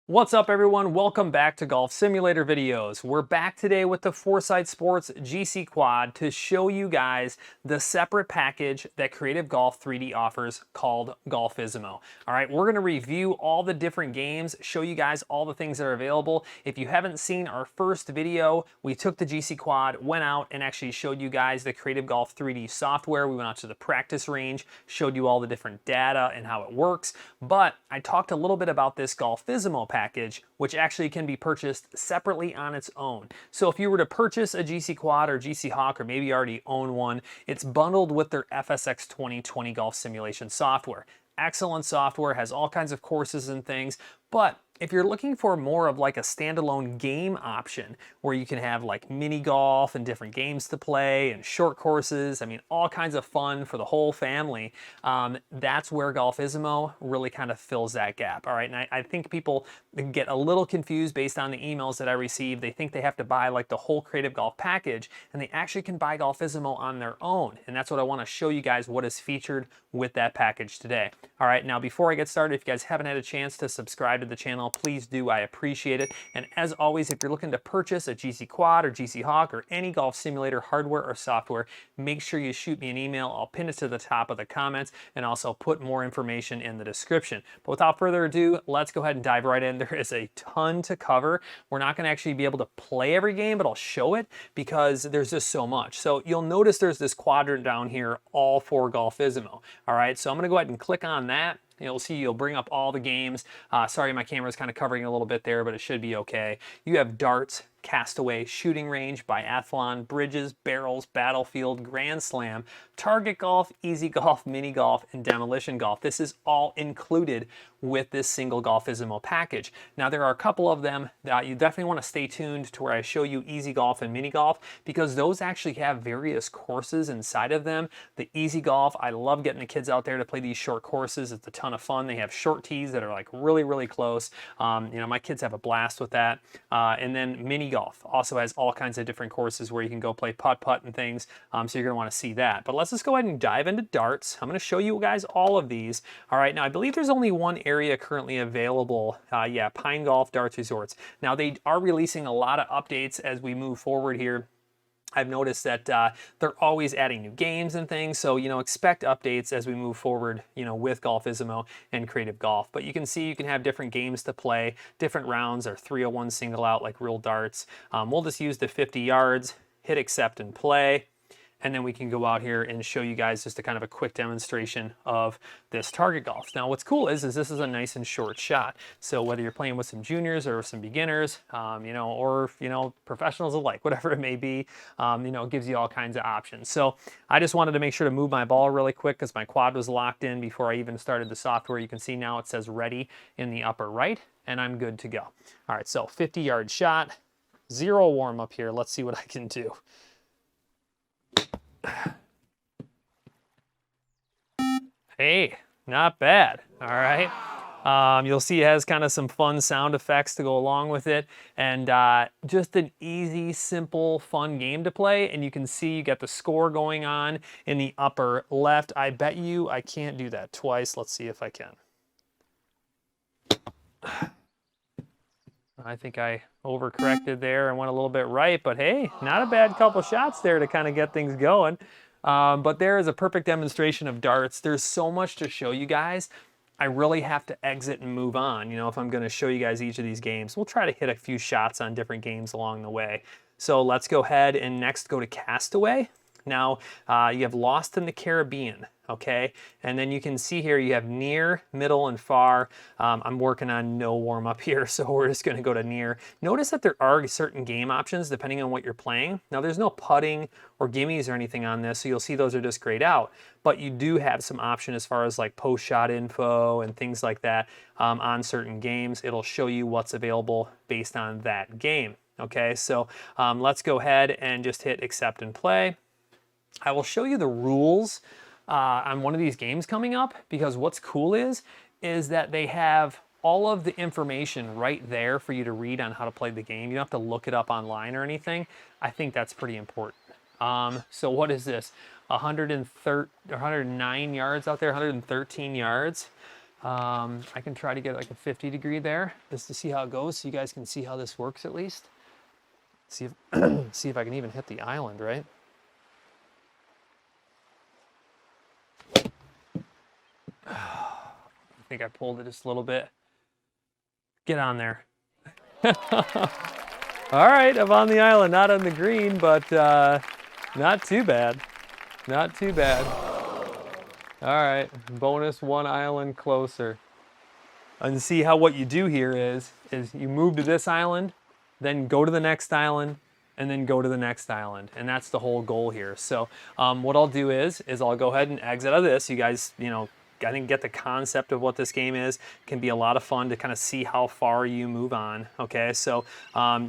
What's up everyone? Welcome back to Golf Simulator videos. We're back today with the Foresight Sports GCQUAD to show you guys the separate package that Creative Golf 3D offers called Golfisimo. All right, we're going to review all the different games, show you guys all the things that are available. If you haven't seen our first video, we took the GCQUAD, went out and actually showed you guys the Creative Golf 3D software. We went out to the practice range, showed you all the different data and how it works. But I talked a little bit about this Golfisimo package, which actually can be purchased separately on its own. So if you were to purchase a GCQUAD or GC Hawk, or maybe you already own one, it's bundled with their FSX 2020 golf simulation software. Excellent software, has all kinds of courses and things, but if you're looking for more of like a standalone game option where you can have like mini golf and different games to play and short courses, I mean, all kinds of fun for the whole family, that's where Golfisimo really kind of fills that gap. All right, and I think people get a little confused based on the emails that I receive. They think they have to buy like the whole Creative Golf package, and they actually can buy Golfisimo on their own. And that's what I want to show you guys what is featured with that package today. All right, now before I get started, if you guys haven't had a chance to subscribe to the channel, please do. I appreciate it. And as always, if you're looking to purchase a GCQUAD or GC Hawk or any golf simulator hardware or software, make sure you shoot me an email. I'll pin it to the top of the comments and also put more information in the description. But without further ado, let's go ahead and dive right in. There is a ton to cover. We're not going to actually be able to play every game, but I'll show it because there's just so much. So you'll notice there's this quadrant down here, all for Golfisimo. All right, so I'm going to go ahead and click on that. You'll see you'll bring up all the games. Sorry, my camera's kind of covering a little bit there, but it should be okay. You have darts, castaway, shooting range, biathlon, bridges, barrels, battlefield, grand slam, target golf, easy golf, mini golf, and demolition golf. This is all included with this single Golfisimo package. Now there are a couple of them that you definitely want to stay tuned to where I show you easy golf and mini golf, because those actually have various courses inside of them. The easy golf, I love getting the kids out there to play these short courses. It's a ton of fun. They have short tees that are like really close. You know, my kids have a blast with that. And then mini golf also has all kinds of different courses where you can go play putt-putt and things. So you're going to want to see that. But let's just go ahead and dive into darts. I'm going to show you guys all of these. All right, now I believe there's only one area currently available. Yeah, Pine Golf Darts Resorts. Now they are releasing a lot of updates as we move forward here. I've noticed that they're always adding new games and things, so you know, expect updates as we move forward, you know, with Golfisimo and Creative Golf. But you can see you can have different games to play, different rounds, or 301 single out like real darts. We'll just use the 50 yards, hit accept and play. And then we can go out here and show you guys just a kind of a quick demonstration of this target golf. Now what's cool is this is a nice and short shot. So whether you're playing with some juniors or some beginners, you know, or, you know, professionals alike, whatever it may be, you know, it gives you all kinds of options. So I just wanted to make sure to move my ball really quick because my quad was locked in before I even started the software. You can see now it says ready in the upper right, and I'm good to go. All right, so 50-yard shot, zero warm up here. Let's see what I can do. Hey, not bad. All right. You'll see it has kind of some fun sound effects to go along with it, and just an easy, simple, fun game to play. And you can see you got the score going on in the upper left. I bet you I can't do that twice. Let's see if I can. I think I overcorrected there and went a little bit right, but hey, not a bad couple shots there to kind of get things going. But there is a perfect demonstration of darts. There's so much to show you guys. I really have to exit and move on, you know, if I'm going to show you guys each of these games. We'll try to hit a few shots on different games along the way. So let's go ahead and next go to Castaway. Now, you have Lost in the Caribbean, okay? And then you can see here you have near, middle, and far. I'm working on no warm-up here, so we're just going to go to near. Notice that there are certain game options depending on what you're playing. Now, there's no putting or gimmies or anything on this, so you'll see those are just grayed out. But you do have some option as far as like post-shot info and things like that on certain games. It'll show you what's available based on that game, okay? So let's go ahead and just hit accept and play. I will show you the rules on one of these games coming up, because what's cool is that they have all of the information right there for you to read on how to play the game. You don't have to look it up online or anything. I think that's pretty important. So what is this? 109 yards out there, 113 yards. I can try to get like a 50 degree there just to see how it goes, so you guys can see how this works at least. See if see if I can even hit the island, right? I think I pulled it just a little bit. Get on there. All right, I'm on the island, not on the green, but not too bad. Not too bad. All right, bonus 1 island closer. And see how what you do here is you move to this island, then go to the next island, and then go to the next island. And that's the whole goal here. So what I'll do is I'll go ahead and exit out of this. You guys, you know, I think get the concept of what this game is. It can be a lot of fun to kind of see how far you move on. Okay, so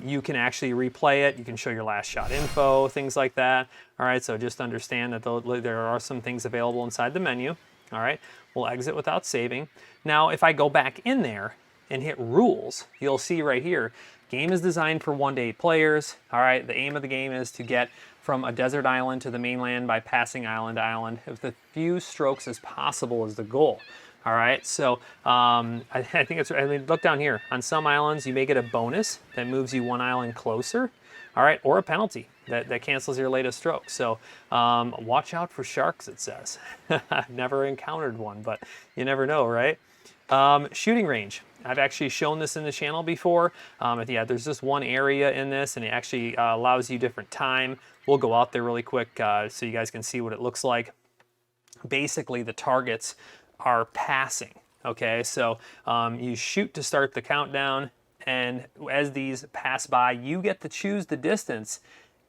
you can actually replay it. You can show your last shot info, things like that. All right, so just understand that there are some things available inside the menu. All right, we'll exit without saving. Now, if I go back in there and hit rules, you'll see right here, game is designed for 1 to 8 players. All right, the aim of the game is to get from a desert island to the mainland by passing island to island. With as few strokes as possible is the goal. All right, so I think it's, I mean, look down here. On some islands, you may get a bonus that moves you 1 island closer. All right, or a penalty that cancels your latest stroke. So watch out for sharks, it says. I've never encountered one, but you never know, right? Shooting range. I've actually shown this in the channel before. Yeah, there's just one area in this, and it actually allows you different time. We'll go out there really quick so you guys can see what it looks like. Basically, the targets are passing. Okay, so you shoot to start the countdown, and as these pass by, you get to choose the distance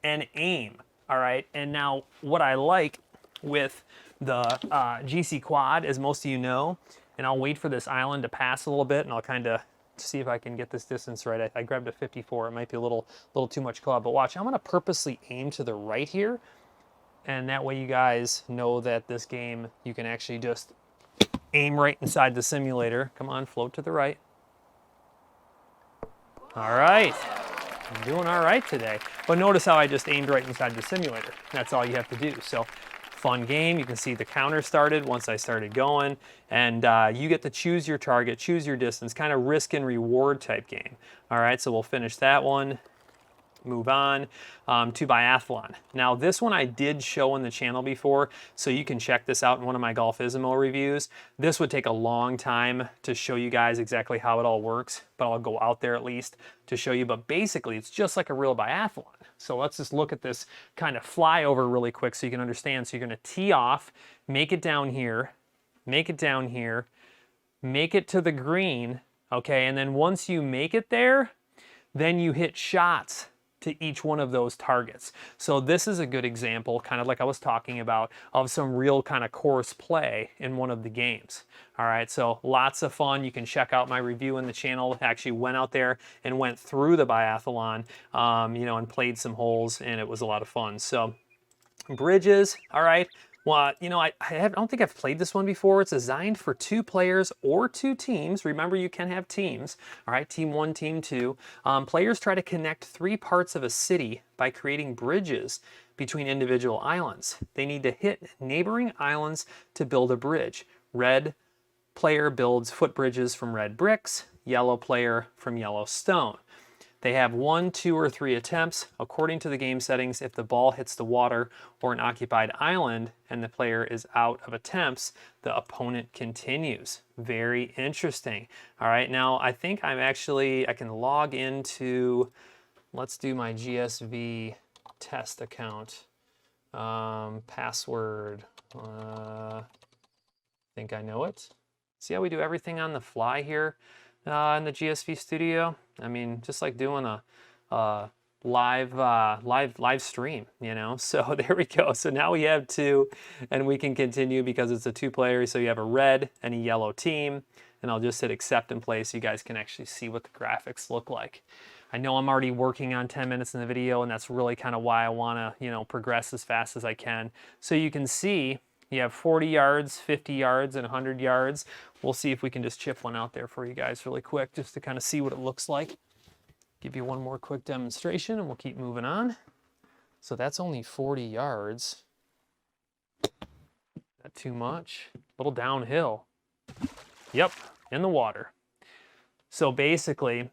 and aim. All right, and now what I like with the GCQUAD, as most of you know, and I'll wait for this island to pass a little bit, and I'll kind of see if I can get this distance right. I grabbed a 54. It might be a little too much club, but watch. I'm going to purposely aim to the right here, and that way you guys know that this game, you can actually just aim right inside the simulator. Come on, float to the right. All right. I'm doing all right today. But notice how I just aimed right inside the simulator. That's all you have to do. So fun game. You can see the counter started once I started going, and you get to choose your target, choose your distance, kind of risk and reward type game. All right, so we'll finish that one. Move on to biathlon. Now this one I did show on the channel before, so you can check this out in one of my Golfisimo reviews. This would take a long time to show you guys exactly how it all works, but I'll go out there at least to show you. But basically it's just like a real biathlon. So let's just look at this kind of flyover really quick so you can understand. So you're going to tee off, make it down here, make it down here, make it to the green, okay, and then once you make it there, then you hit shots to each one of those targets. So this is a good example, kind of like I was talking about, of some real kind of course play in one of the games. All right, so lots of fun. You can check out my review in the channel. I actually went out there and went through the biathlon, you know, and played some holes, and it was a lot of fun. So bridges, all right. Well, you know, I don't think I've played this one before. It's designed for 2 players or 2 teams. Remember, you can have teams. All right, team 1, team 2. Players try to connect 3 parts of a city by creating bridges between individual islands. They need to hit neighboring islands to build a bridge. Red player builds footbridges from red bricks. Yellow player from yellow stone. They have 1, 2, or 3 attempts. According to the game settings, if the ball hits the water or an occupied island and the player is out of attempts, the opponent continues. Very interesting. All right, now I think I can log into, let's do my GSV test account. Password, I think I know it. See how we do everything on the fly here? In the GSV studio. I mean, just like doing a live stream, you know. So there we go. So now we have 2, and we can continue because it's a 2 player. So you have a red and a yellow team, and I'll just hit accept and play so you guys can actually see what the graphics look like. I know I'm already working on 10 minutes in the video, and that's really kind of why I want to, you know, progress as fast as I can. So you can see you have 40 yards, 50 yards, and 100 yards. We'll see if we can just chip one out there for you guys really quick just to kind of see what it looks like. Give you one more quick demonstration and we'll keep moving on. So that's only 40 yards. Not too much. A little downhill. Yep, in the water. So basically,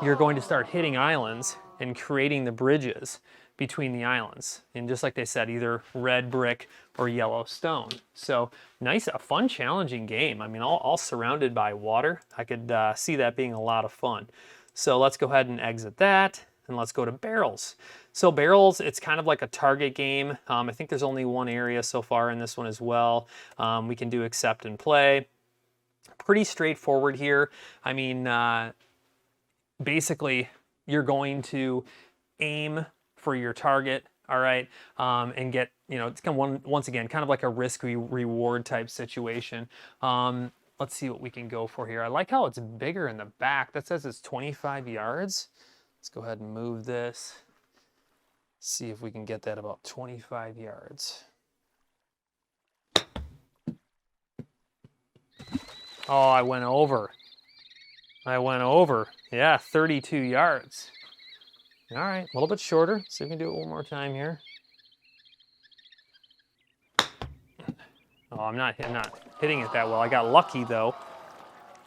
you're going to start hitting islands and creating the bridges between the islands. And just like they said, either red brick or yellow stone. So nice, a fun, challenging game. I mean, all surrounded by water. I could see that being a lot of fun. So let's go ahead and exit that. And let's go to barrels. So barrels, it's kind of like a target game. I think there's only one area so far in this one as well. We can do accept and play. Pretty straightforward here. I mean, basically, you're going to aim for your target, all right, and get, you know, it's kind of once again, kind of like a risk-reward type situation. Let's see what we can go for here. I like how it's bigger in the back. That says it's 25 yards. Let's go ahead and move this. See if we can get that about 25 yards. Oh, I went over. Yeah, 32 yards. All right, a little bit shorter. See if we can do it one more time here. Oh, I'm not hitting it that well. I got lucky though.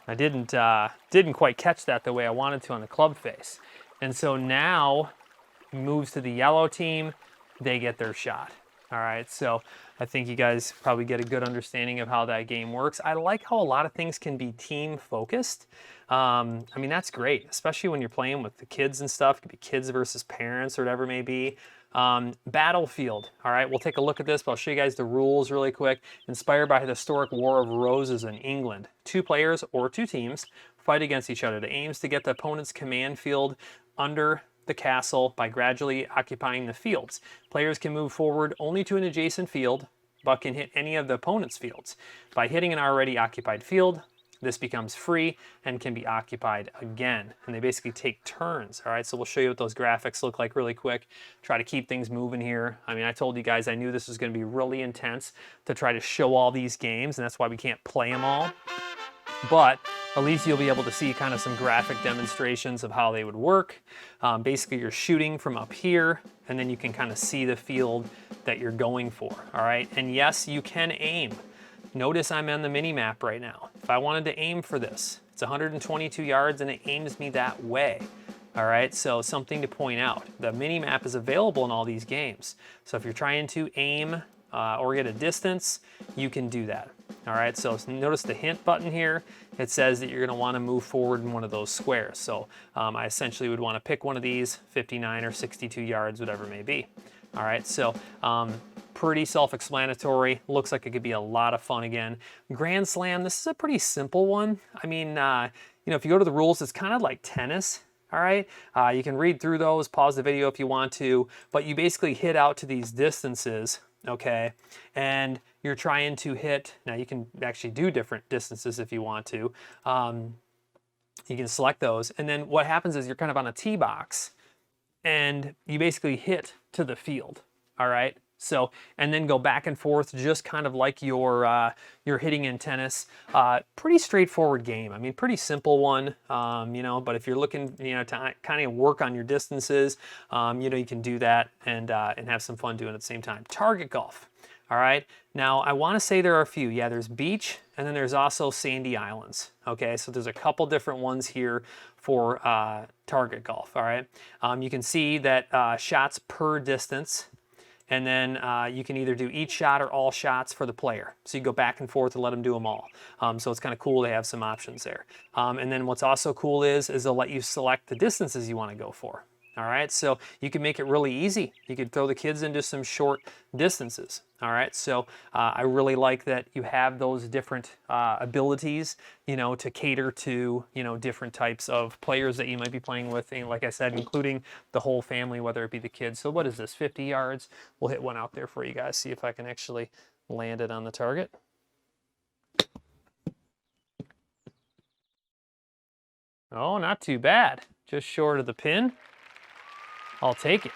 I didn't quite catch that the way I wanted to on the club face. And so now moves to the yellow team. They get their shot. All right, so I think you guys probably get a good understanding of how that game works. I like how a lot of things can be team focused. I mean, that's great, especially when you're playing with the kids and stuff. It could be kids versus parents or whatever it may be. Battlefield. All right, we'll take a look at this, but I'll show you guys the rules really quick. Inspired by the historic War of Roses in England. 2 players or 2 teams fight against each other. The aim is to get the opponent's command field under the castle by gradually occupying the fields. Players can move forward only to an adjacent field, but can hit any of the opponent's fields. By hitting an already occupied field, this becomes free and can be occupied again. And they basically take turns, all right? So we'll show you what those graphics look like really quick. Try to keep things moving here. I mean, I told you guys I knew this was gonna be really intense to try to show all these games, and that's why we can't play them all. But at least you'll be able to see kind of some graphic demonstrations of how they would work. Basically, you're shooting from up here, and then you can kind of see the field that you're going for, all right? And yes, you can aim. Notice I'm on the mini map right now. If I wanted to aim for this, it's 122 yards and it aims me that way. All right, so something to point out. The mini map is available in all these games. So if you're trying to aim or get a distance, you can do that. All right, so notice the hint button here. It says that you're gonna wanna move forward in one of those squares. So I essentially would wanna pick one of these, 59 or 62 yards, whatever it may be. All right, so pretty self-explanatory. Looks like it could be a lot of fun again. Grand Slam, this is a pretty simple one. I mean, you know, if you go to the rules, it's kind of like tennis. All right, you can read through those, pause the video if you want to, but you basically hit out to these distances, okay? And you're trying to hit, now you can actually do different distances if you want to. You can select those, and then what happens is you're kind of on a tee box, and you basically hit to the field, all right? So, and then go back and forth, just kind of like you're hitting in tennis. Pretty straightforward game. I mean, pretty simple one, you know, but if you're looking, you know, to kind of work on your distances, you know, you can do that and have some fun doing it at the same time. Target golf. All right, now I want to say there are a few. Yeah, there's beach, and then there's also sandy islands. Okay, so there's a couple different ones here for target golf. All right, you can see that shots per distance, and then you can either do each shot or all shots for the player. So you go back and forth and let them do them all. So it's kind of cool. They have some options there. And then what's also cool is they'll let you select the distances you want to go for. All right, so you can make it really easy. You could throw the kids into some short distances. All right, so I really like that you have those different abilities, you know, to cater to, you know, different types of players that you might be playing with, and like I said, including the whole family, whether it be the kids. So what is this, 50 yards? We'll hit one out there for you guys, see if I can actually land it on the target. Oh, not too bad. Just short of the pin. I'll take it.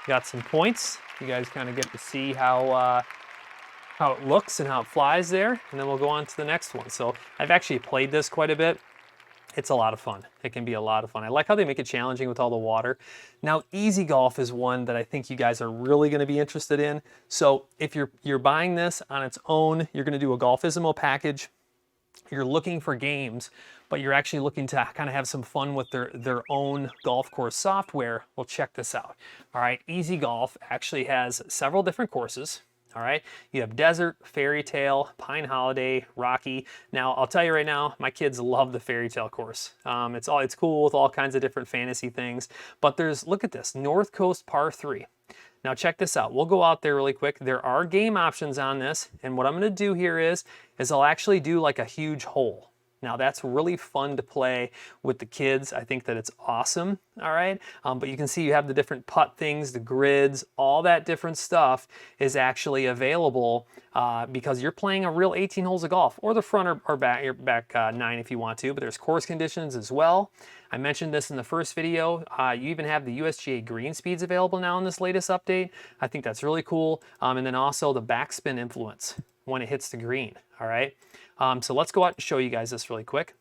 Got some points. You guys kind of get to see how it looks and how it flies there, and then we'll go on to the next one. So I've actually played this quite a bit. It's a lot of fun. It can be a lot of fun. I like how they make it challenging with all the water. Now, easy golf is one that I think you guys are really going to be interested in. So if you're buying this on its own, you're going to do a Golfisimo package. you're looking for games, but you're actually looking to kind of have some fun with their own golf course software, well, check this out. All right, Easy Golf actually has several different courses. All right, you have Desert, Fairy Tale, Pine Holiday, Rocky. Now, I'll tell you right now, my kids love the Fairy Tale course. It's cool with all kinds of different fantasy things. But look at this, North Coast Par 3. Now check this out. We'll go out there really quick. There are game options on this, and what I'm going to do here is I'll actually do like a huge hole. Now that's really fun to play with the kids. I think that it's awesome, all right? But you can see you have the different putt things, the grids, all that different stuff is actually available because you're playing a real 18 holes of golf, or the front or back, your back 9 if you want to, but there's course conditions as well. I mentioned this in the first video. You even have the USGA green speeds available now in this latest update. I think that's really cool. And then also the backspin influence when it hits the green, all right? So let's go out and show you guys this really quick.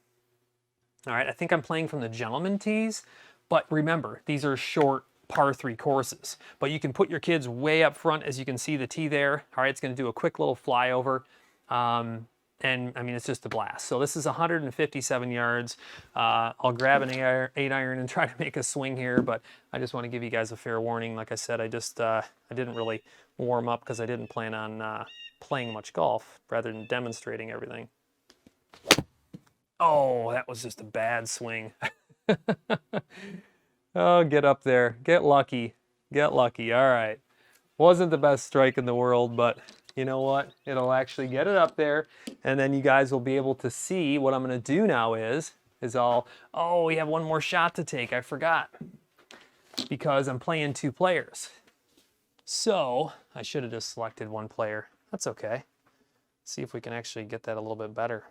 All right, I think I'm playing from the gentleman tees, but remember, these are short par 3 courses, but you can put your kids way up front, as you can see the tee there. All right, it's gonna do a quick little flyover. And I mean, it's just a blast. So this is 157 yards. I'll grab an 8 iron and try to make a swing here, but I just want to give you guys a fair warning. Like I said, I didn't really warm up because I didn't plan on playing much golf rather than demonstrating everything. Oh, that was just a bad swing. Oh, get up there. Get lucky. Get lucky. All right. Wasn't the best strike in the world, but you know what? It'll actually get it up there, and then you guys will be able to see what I'm going to do now oh, we have one more shot to take. I forgot because I'm playing 2 players. So I should have just selected 1 player. That's okay. Let's see if we can actually get that a little bit better.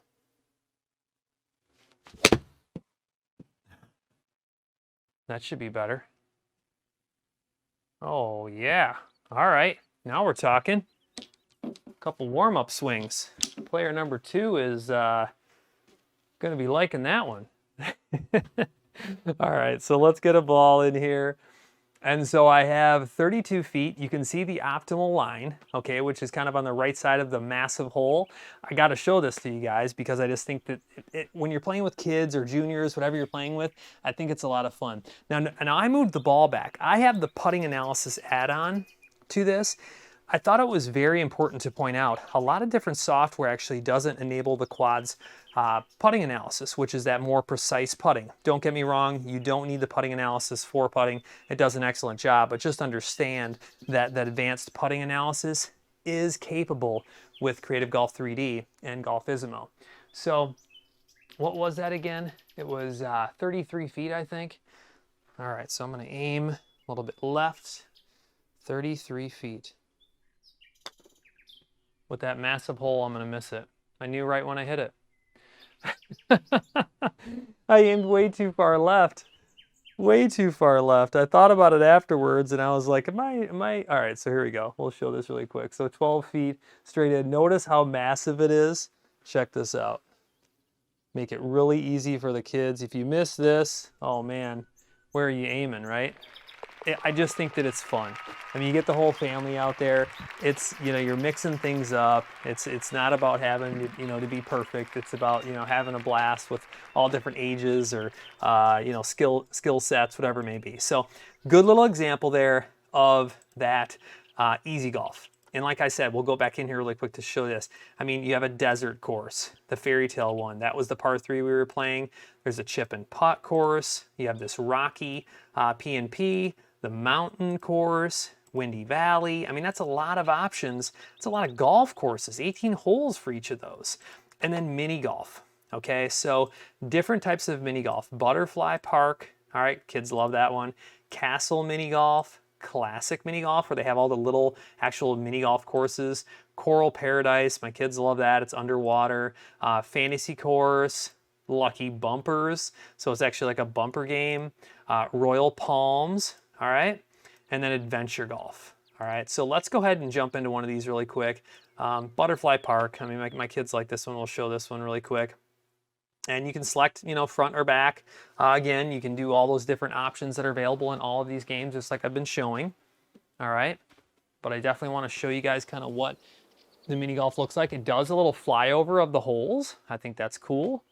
That should be better. Oh, yeah. All right. Now we're talking. A couple warm-up swings. Player number 2 is going to be liking that one. All right, so let's get a ball in here. And so I have 32 feet. You can see the optimal line, okay, which is kind of on the right side of the massive hole. I got to show this to you guys because I just think that when you're playing with kids or juniors, whatever you're playing with, I think it's a lot of fun. Now I moved the ball back. I have the putting analysis add-on to this. I thought it was very important to point out a lot of different software actually doesn't enable the Quad's putting analysis, which is that more precise putting. Don't get me wrong, you don't need the putting analysis for putting. It does an excellent job, but just understand that advanced putting analysis is capable with Creative Golf 3D and Golfisimo. So what was that again? It was 33 feet, I think. All right, so I'm going to aim a little bit left, 33 feet. With that massive hole, I'm going to miss it. I knew right when I hit it. I aimed way too far left. Way too far left. I thought about it afterwards, and I was like, am I? All right, so here we go. We'll show this really quick. So 12 feet straight in. Notice how massive it is. Check this out. Make it really easy for the kids. If you miss this, oh man, where are you aiming, right? I just think that it's fun. I mean, you get the whole family out there. It's, you know, you're mixing things up. It's not about having, you know, to be perfect. It's about, you know, having a blast with all different ages or, you know, skill sets, whatever it may be. So good little example there of that Easy Golf. And like I said, we'll go back in here really quick to show this. I mean, you have a desert course, the Fairy Tale one. That was the par 3 we were playing. There's a chip and putt course. You have this Rocky P&P, the mountain course, Windy Valley. I mean, that's a lot of options. It's a lot of golf courses, 18 holes for each of those. And then mini golf, okay? So different types of mini golf. Butterfly Park, all right, kids love that one. Castle mini golf, classic mini golf, where they have all the little actual mini golf courses. Coral Paradise, my kids love that. It's underwater. Fantasy course, Lucky Bumpers. So it's actually like a bumper game. Royal Palms, all right? And then Adventure Golf, all right? So let's go ahead and jump into one of these really quick. Butterfly Park, I mean, my kids like this one. We'll show this one really quick. And you can select, you know, front or back. Again, you can do all those different options that are available in all of these games, just like I've been showing, all right? But I definitely want to show you guys kind of what the mini golf looks like. It does a little flyover of the holes. I think that's cool.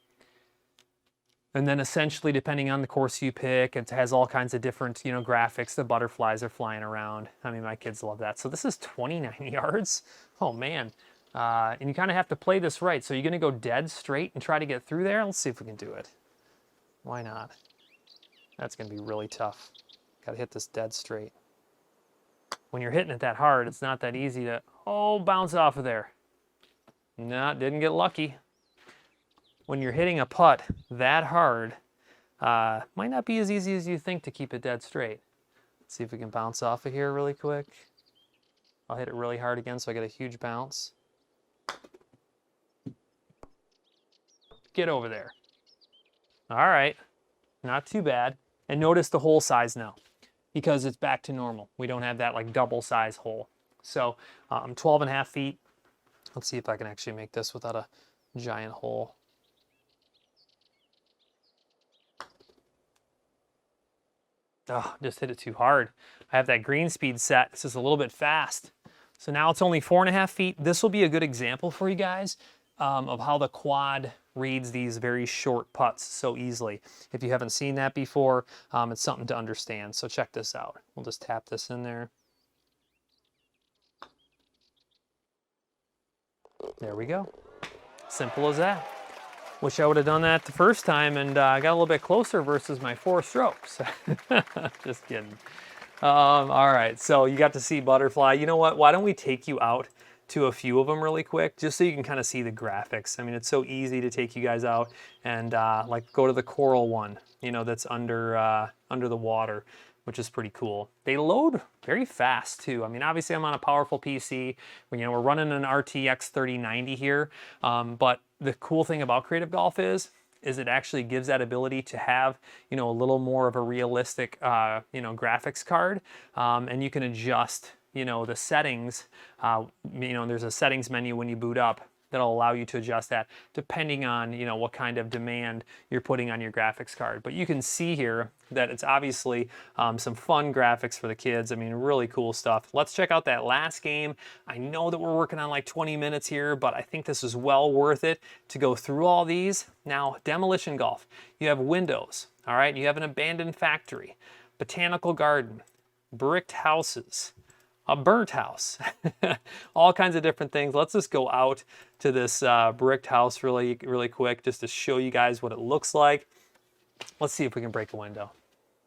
And then essentially, depending on the course you pick, it has all kinds of different, you know, graphics. The butterflies are flying around. I mean, my kids love that. So this is 29 yards. Oh, man. And you kind of have to play this right. So you're going to go dead straight and try to get through there? Let's see if we can do it. Why not? That's going to be really tough. Got to hit this dead straight. When you're hitting it that hard, it's not that easy to, oh, bounce off of there. No, didn't get lucky. When you're hitting a putt that hard, might not be as easy as you think to keep it dead straight. Let's see if we can bounce off of here really quick. I'll hit it really hard again so I get a huge bounce. Get over there. All right, not too bad. And notice the hole size now, because it's back to normal. We don't have that like double size hole. So 12.5 feet. Let's see if I can actually make this without a giant hole. Oh, just hit it too hard. I have that green speed set. This is a little bit fast. So now it's only 4.5 feet. This will be a good example for you guys of how the quad reads these very short putts so easily. If you haven't seen that before, it's something to understand. So check this out. We'll just tap this in there. There we go. Simple as that. Wish I would have done that the first time and got a little bit closer versus my 4 strokes. Just kidding. All right, so you got to see butterfly. You know what? Why don't we take you out to a few of them really quick, just so you can kind of see the graphics. I mean, it's so easy to take you guys out and like go to the coral one, you know, that's under the water, which is pretty cool. They load very fast too. I mean, obviously I'm on a powerful PC. You know, we're running an RTX 3090 here, but the cool thing about Creative Golf is it actually gives that ability to have, you know, a little more of a realistic, you know, graphics card, and you can adjust, you know, the settings. You know, there's a settings menu when you boot up that'll allow you to adjust that depending on, you know, what kind of demand you're putting on your graphics card. But you can see here that it's obviously some fun graphics for the kids. I mean, really cool stuff. Let's check out that last game. I know that we're working on like 20 minutes here, but I think this is well worth it to go through all these. Now, demolition golf, you have windows, all right? You have an abandoned factory, botanical garden, bricked houses, a burnt house, all kinds of different things. Let's just go out to this bricked house really quick just to show you guys what it looks like. Let's see if we can break a window.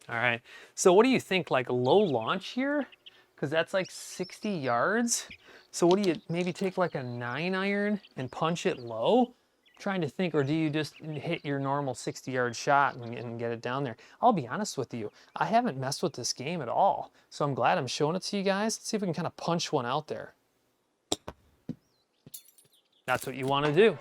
All right, so what do you think, like low launch here? Because that's like 60 yards. So what do you, maybe take like a 9-iron and punch it low? Trying to think, or do you just hit your normal 60-yard shot and get it down there? I'll be honest with you, I haven't messed with this game at all, so I'm glad I'm showing it to you guys. Let's see if we can kind of punch one out there. That's what you want to do.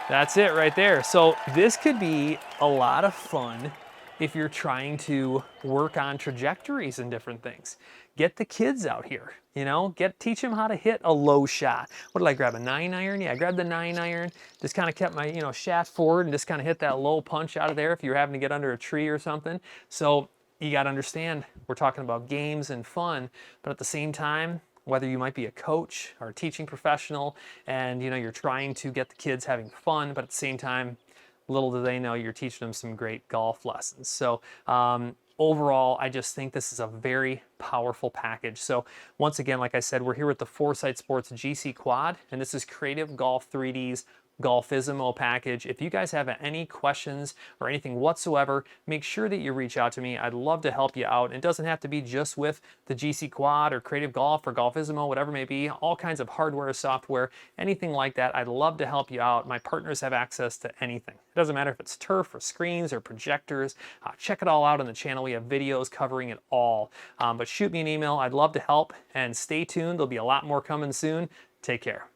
That's it right there. So this could be a lot of fun if you're trying to work on trajectories and different things. Get the kids out here, you know, teach them how to hit a low shot. What did I grab, a 9-iron? Yeah, I grabbed the 9-iron, just kind of kept my, you know, shaft forward and just kind of hit that low punch out of there if you're having to get under a tree or something. So you got to understand, we're talking about games and fun, but at the same time, whether you might be a coach or a teaching professional and, you know, you're trying to get the kids having fun, but at the same time, little do they know you're teaching them some great golf lessons. So overall, I just think this is a very powerful package. So once again, like I said, we're here with the Foresight Sports GCQUAD, and this is Creative Golf 3D's Golfisimo package. If you guys have any questions or anything whatsoever, make sure that you reach out to me. I'd love to help you out. It doesn't have to be just with the GCQUAD or Creative Golf or Golfisimo, whatever it may be, all kinds of hardware, software, anything like that. I'd love to help you out. My partners have access to anything. It doesn't matter if it's turf or screens or projectors. Check it all out on the channel. We have videos covering it all. But shoot me an email. I'd love to help, and stay tuned. There'll be a lot more coming soon. Take care.